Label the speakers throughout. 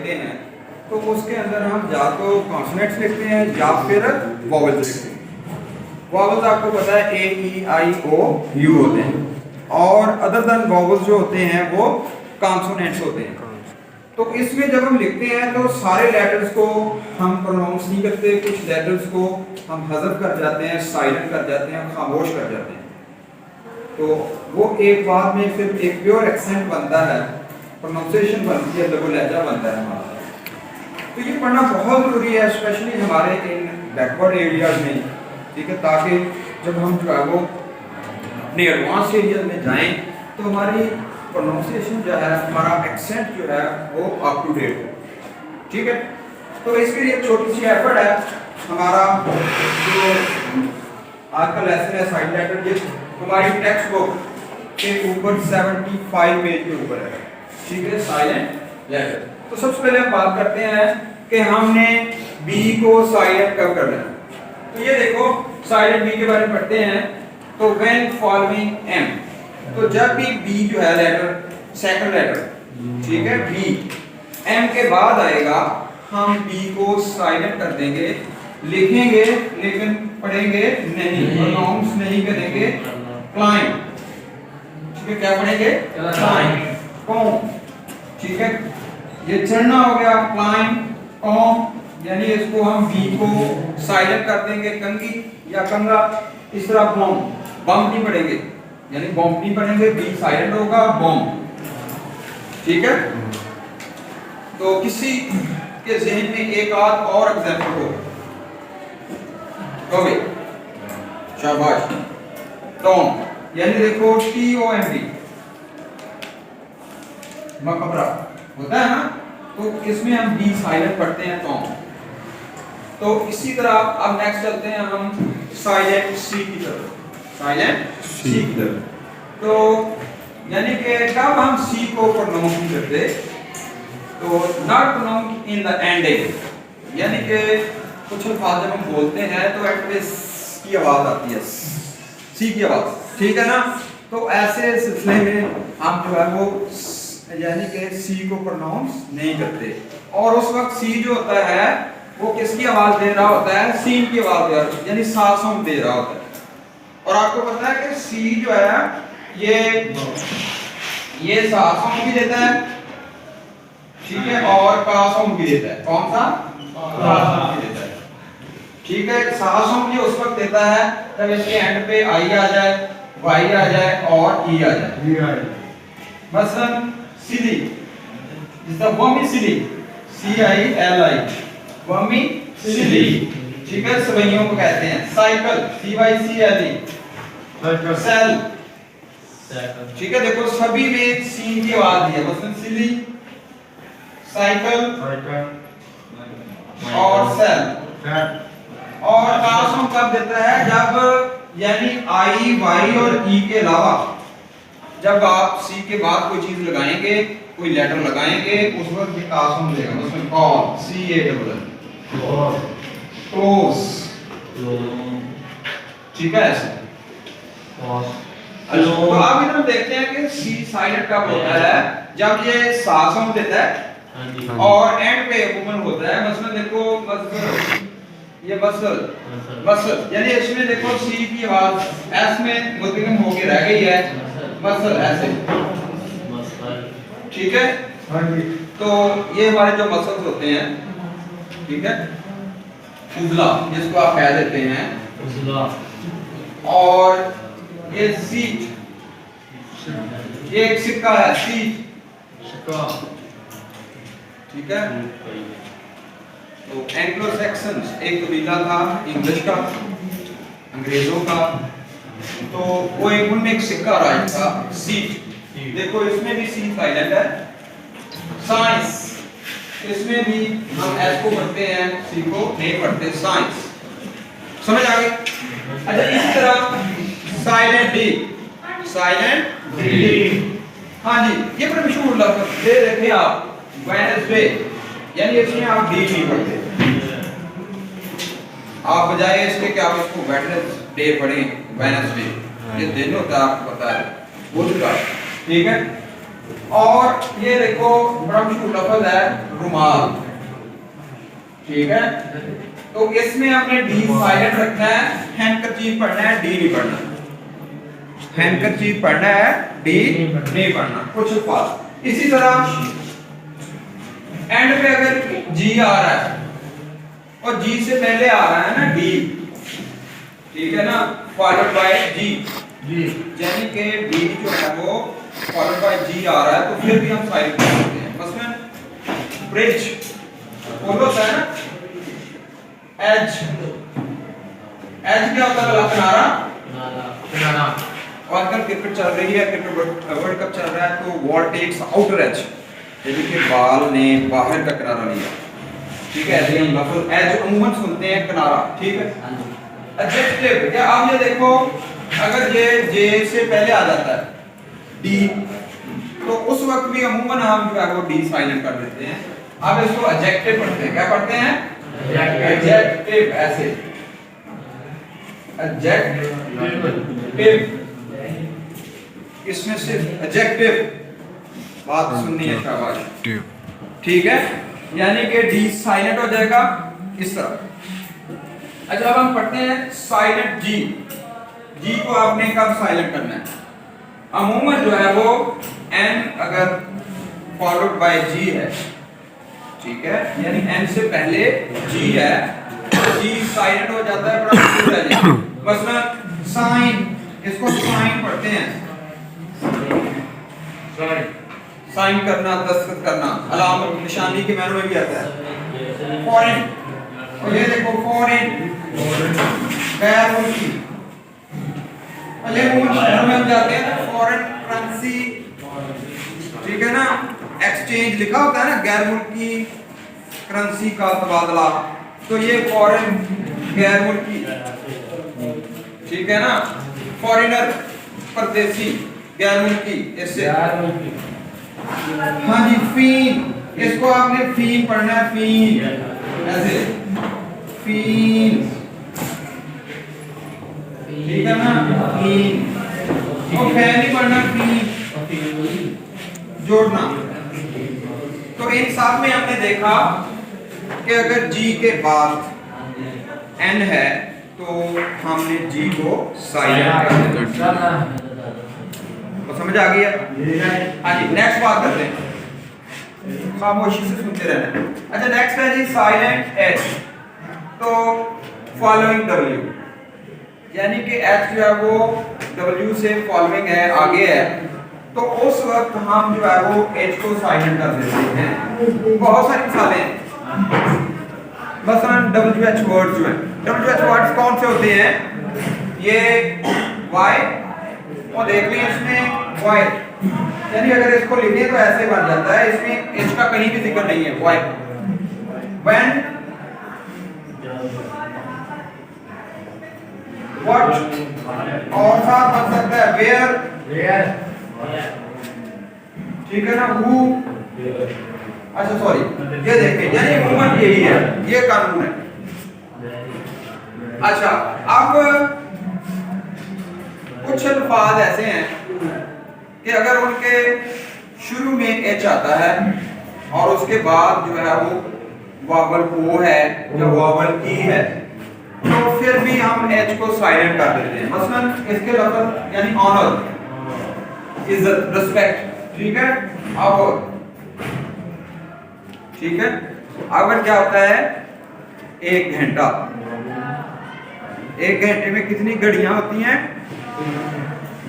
Speaker 1: लिखते हैं तो उसके अंदर हम या तो कॉन्सोनेंट्स लिखते हैं या फिर वॉवेल्स लिखते हैं। वॉवेल्स आपको पता है ए ई आई ओ यू होते हैं, और अदर देन वॉवेल्स जो होते हैं वो कॉन्सोनेंट्स होते हैं। तो इसमें जब हम लिखते हैं तो सारे लेटर्स को हम प्रोनाउंस नहीं करते, कुछ लेटर्स को हम हज़फ कर जाते हैं, साइलेंट कर जाते हैं, खामोश कर जाते हैं। तो वो एक बाद में फिर एक प्योर एक्सेंट बनता है, प्रोनाउंसिएशन बनती है, लघु लहजा बनता है हमारा। तो ये पढ़ना बहुत ज़रूरी है, स्पेशली हमारे इन बैकवर्ड एरियाज में, ठीक है, ताकि जब हम जो है वो अपने एडवांस एरिया में जाएं तो हमारी प्रोनाउंसिएशन जो है, हमारा एक्सेंट जो है वो अप टू डेट हो, ठीक है। तो इसके लिए छोटी सी एफर्ट है हमारा, जो आज का लेसन है साइड लेटर, ये हमारी टेक्स्ट बुक के ऊपर 75 पेज के ऊपर है, ठीक है, साइलेंट लेटर। तो सबसे पहले हम बात करते हैं कि हमने बी को साइलेंट कब करना है। तो ये देखो साइलेंट बी के बारे में पढ़ते हैं। तो व्हेन फॉलोइंग एम, तो जब भी बी जो है लेटर, सेकंड लेटर, ठीक है, बी एम के बाद आएगा, हम बी को साइलेंट कर देंगे, लिखेंगे लेकिन पढ़ेंगे नहीं, प्रोनाउंस नहीं करेंगे। क्लाइंब, ठीक है, क्या पढ़ेंगे? क्लाइंब, कॉम, ठीक है, ये चढ़ना हो गया, क्लाइंब, कॉम, यानी इसको हम बी को साइलेंट कर देंगे, कंगी या कंगा। इस तरह बॉम्ब, बम नहीं पढ़ेंगे, यानी बॉम्ब नहीं पढ़ेंगे, बी साइलेंट होगा, बॉम्ब, ठीक है। तो किसी के ज़हन में एक आध और एग्जांपल हो तो भी शाबाश। टॉम, यानी देखो टी ओ एम बी, मकबरा होता है ना, तो इसमें हम बी साइलेंट पढ़ते हैं, टॉम। तो इसी तरह अब नेक्स्ट चलते हैं हम साइलेंट सी की तरफ, साइलेंट सी की तरफ। तो यानी कि कब हम सी को प्रोनाउंस नहीं करते, तो not pronounce in the ending, यानी कि कुछ अल्फाज जब हम बोलते हैं तो एंड पे की आवाज आती है, सी की आवाज, ठीक है ना। तो ऐसे सिलसिले में हम जो है वो यानी कि सी को प्रोनाउंस नहीं करते, और उस वक्त सी जो होता है वो किसकी आवाज दे रहा होता है? सीन की आवाज दे रहा है, यानी सांसों दे रहा होता है। और आपको पता है कि सी जो है ये सांसों की देता है, ठीक है, और कासों की देता है। कौन सा? कासों की देता है, ठीक है। सांसों की उस वक्त देता है जब इसके एंड पे आई आ जाए, वाई आ जाए और ई आ जाए। मसलन सिली, जिसका वमी सिली, सी आई एल आई, वमी सिली, ठीक है, सवैयों को कहते हैं। Cycle, C Y C L E, cell, ठीक है। देखो सभी में सी की आवाज दी है, मसलन सिली, साइकिल और सेल। और कासों कब देता है? जब यानी आई वाई और ई के अलावा जब आप सी के बाद कोई चीज लगाएंगे, कोई लेटर लगाएंगे, उस वक्त भी कासों देगा। मसलन call, C A double L, close, ठीक है, ऐसे। तो आप इधर देखते हैं कि सी साइलेंट कब होता है? जब ये सांसों देता है और एंड पे वुमन होता है। मसलन देखो मसल, ये मसल, यानी इसमें देखो सी की आवाज एस में मुद्गम होके रह गई है, मसल ऐसे, ठीक है। तो ये हमारे जो मसल्स होते हैं, ठीक है, उजला जिसको आप कह देते हैं उजला, और ये सीट, ये एक सिक्का है, सीट, सिक्का, ठीक है। तो एंग्लो सैक्सन्स एक कबीला था इंग्लिश का, अंग्रेजों का, तो वो एक उनमें एक सिक्का राइट था, सीट। देखो इसमें भी सी साइलेंट है। साइंस, इसमें भी हम एस को पढ़ते हैं, सी को नहीं पढ़ते, साइंस, समझ आ गई? अच्छा, इस तरह साइलेंट डी, साइलेंट डी, हाँ जी, ये बड़ा मशहूर लफ्ज़ है, देखिए आप, वेडनेसडे, यानी इसमें आप डी नहीं पढ़ते, आप बजाय इसके कि आप इसको वेडनेसडे पढ़ें, वेडनेसडे, ये दिन होता है, आपको पता है, वो चुका, ठीक है। और ये देखो बड़ा मशहूर लफ्ज है रुमाल, ठीक है। तो इसमें हमने डी साइलेंट रखना है, हैंडकरचीफ पढ़ना है, डी नहीं पढ़ना। हैंडकरचीफ पढ़ना है, डी नहीं पढ़ना। कुछ अल्फाज इसी तरह एंड पे अगर जी आ रहा है और जी से पहले आ रहा है ना डी, ठीक है ना, फॉलोड बाय जी, यानी कि डी जो है वो फॉलोड बाय जी आ रहा है, तो फिर भी हम साइलेंट कर सकते हैं। मसलन ब्रिज बोलो है ना, एज, एज क्या होता है? किनारा, किनारा। और अगर क्रिकेट चल रही है, क्रिकेट वर्ल्ड कप चल रहा है, तो बॉल टेक्स आउटर एज, यानी कि बॉल ने बाहर का किनारा लिया, ठीक है। ऐसे हम लफ्ज एज अमूमन सुनते हैं किनारा, ठीक है। एडजेक्टिव क्या, आप ये देखो अगर ये जे से पहले आ जाता है डी, तो उस वक्त भी अमूमन हम जो है वो डी साइलेंट कर देते हैं। अब इसको एडजेक्टिव पढ़ते हैं, क्या पढ़ते हैं? एडजेक्टिव, ऐसे एडजेक्टिव, इसमें सिर्फ एडजेक्टिव बात सुननी है, शाबाश, ठीक है। यानी कि डी साइलेंट हो जाएगा इस तरह। अच्छा अब हम पढ़ते हैं साइलेंट जी। जी को आपने कब साइलेंट करना है? अमूमन जो है वो एन अगर फॉलोड बाय जी है, ठीक है, यानी एन से पहले जी है, जी साइलेंट हो जाता है, बड़ा मशहूर है जी। मसलन साइन, इसको साइन पढ़ते हैं, साइन करना, दस्तखत करना, अलामत निशानी के मायने में भी आता है। फॉरेन, और ये देखो फॉरेन गैर मुल्की, पहले शहरों में हम जाते हैं ना, फॉरेन करेंसी, ठीक है ना, एक्सचेंज लिखा होता है ना, गैर मुल्की करेंसी का तबादला, तो ये फॉरेन गैर मुल्की, ठीक है ना। फॉरेनर परदेसी, गैर मुल्की, इससे हाँ जी। फीन, इसको आपने फीन पढ़ना है, फीन ऐसे, फीन, ठीक है ना, फीन। और फैन नहीं पढ़ना, फीन जोड़ना। तो इन सब में हमने देखा कि अगर जी के बाद एन है तो हमने जी को साइलेंट कर देना। तो समझ आ गया? हाँ जी, नेक्स्ट बात करते हैं, खामोशी से सुनते रहना। अच्छा नेक्स्ट है जी साइलेंट एच। तो फॉलोइंग डब्ल्यू, यानी कि एच जो है वो डब्ल्यू से फॉलोइंग है, आगे है, तो उस वक्त हम जो है वो एच को साइलेंट कर देते हैं। बहुत सारी मिसालें हैं, मसलन WH वर्ड्स जो हैं, WH वर्ड्स कौन से होते हैं? ये वाई, और देख लें इसमें वाई, यानी अगर इसको लिखें तो ऐसे बन जाता है, इसमें एच का कहीं भी जिक्र नहीं है। वाई, व्हेन, व्हाट, और साथ बन सकता है वेयर, ठीक है ना, हु। अच्छा सॉरी, ये देखिए, यानी अमूमन यही है, ये कानून है। अच्छा अब कुछ अल्फाज ऐसे हैं कि अगर उनके शुरू में एच आता है और उसके बाद जो है वो वावल ओ है या वावल ई है, तो फिर भी हम एच को साइलेंट कर देते हैं। मसलन इसके लफ्ज यानी ऑनर, इज्जत, रिस्पेक्ट, ठीक है। अब ठीक है, अगर क्या होता है 1 घंटा, 1 घंटे में कितनी घड़ियां होती हैं?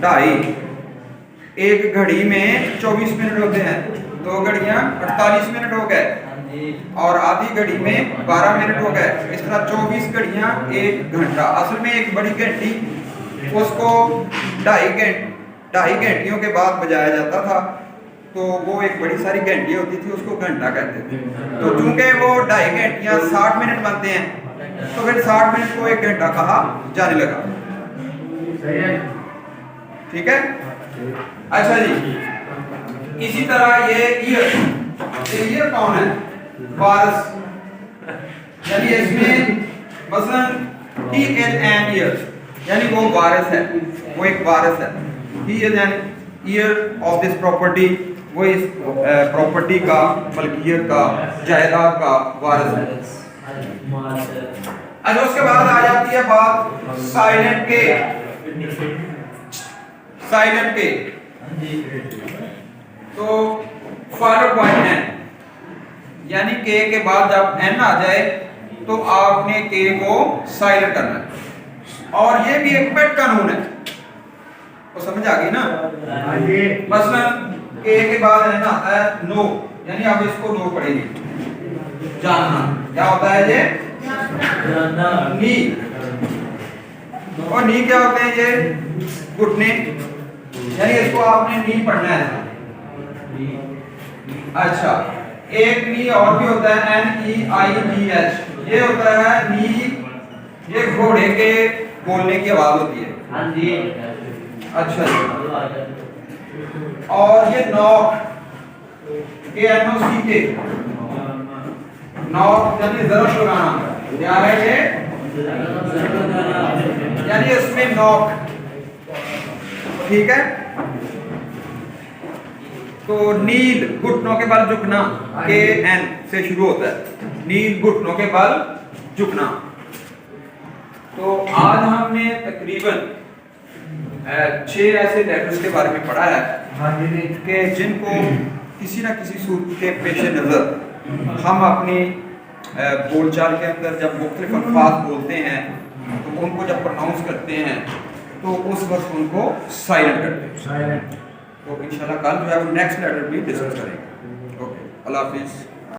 Speaker 1: 2.5। एक घड़ी में 24 मिनट होते हैं, 2 घड़ियां 48 मिनट हो गए, और आधी घड़ी में 12 मिनट हो गए। इस तरह 24 घड़ियां 1 घंटा। असल में एक बड़ी घंटी उसको 2.5 घंटियों के बाद बजाया जाता था, तो वो एक बड़ी सारी घंटी होती थी, उसको घंटा कहते थे। तो चूंकि वो 2.5 घंटियां 60 मिनट बनते हैं, तो फिर 60 मिनट को 1 घंटा कहा जाने लगा, ठीक है। अच्छा जी, इसी तरह ये ईयर कौन है? वारिस, यानी इसमें मसलन he is an heir, यानी वो वारिस है, वो एक वारिस है। he is an heir of this property, वो इस प्रॉपर्टी का, मलकियत का, जायदाद का वारिस है। अच्छा, उसके बाद आ जाती है बात साइलेंट के। साइलेंट के तो फॉरवर्ड पॉइंट है, यानी के बाद जब एन आ जाए तो आपने के को साइलेंट करना है। और ये भी एक पेट कानून है, तो समझ आ गई ना। मसलन के बाद एन आता है नो, यानी आप इसको नो पढ़ेंगे। जानना क्या होता है ये? नी। और नी क्या होते हैं? ये घुटने, यानी इसको आपने नी पढ़ना है। अच्छा, एक नी और भी होता है NEIGH, ये होता है नी, ये घोड़े के बोलने की आवाज होती है। हाँ जी। अच्छा जी। और ये नॉक, KNOCK, नॉक यानी ज़रब लगाना। क्या है ये? यानी इसमें नॉक, ठीक है। तो नील, घुटनों के बल झुकना, KN से शुरू होता है, नील घुटनों के बल झुकना। तो आज हमने तकरीबन 6 ऐसे लेटर्स के बारे में पढ़ा है कि जिनको किसी ना किसी सूरत के पेश नज़र हम अपनी बोलचाल के अंदर जब मुख्तलिफ अल्फाज बोलते हैं तो उनको जब प्रोनाउंस करते हैं तो उस वक्त उनको साइलेंट करते हैं। तो इंशाल्लाह कल जो है वो नेक्स्ट लेटर भी डिस्कस करेंगे। ओके, अल्लाह हाफिज़।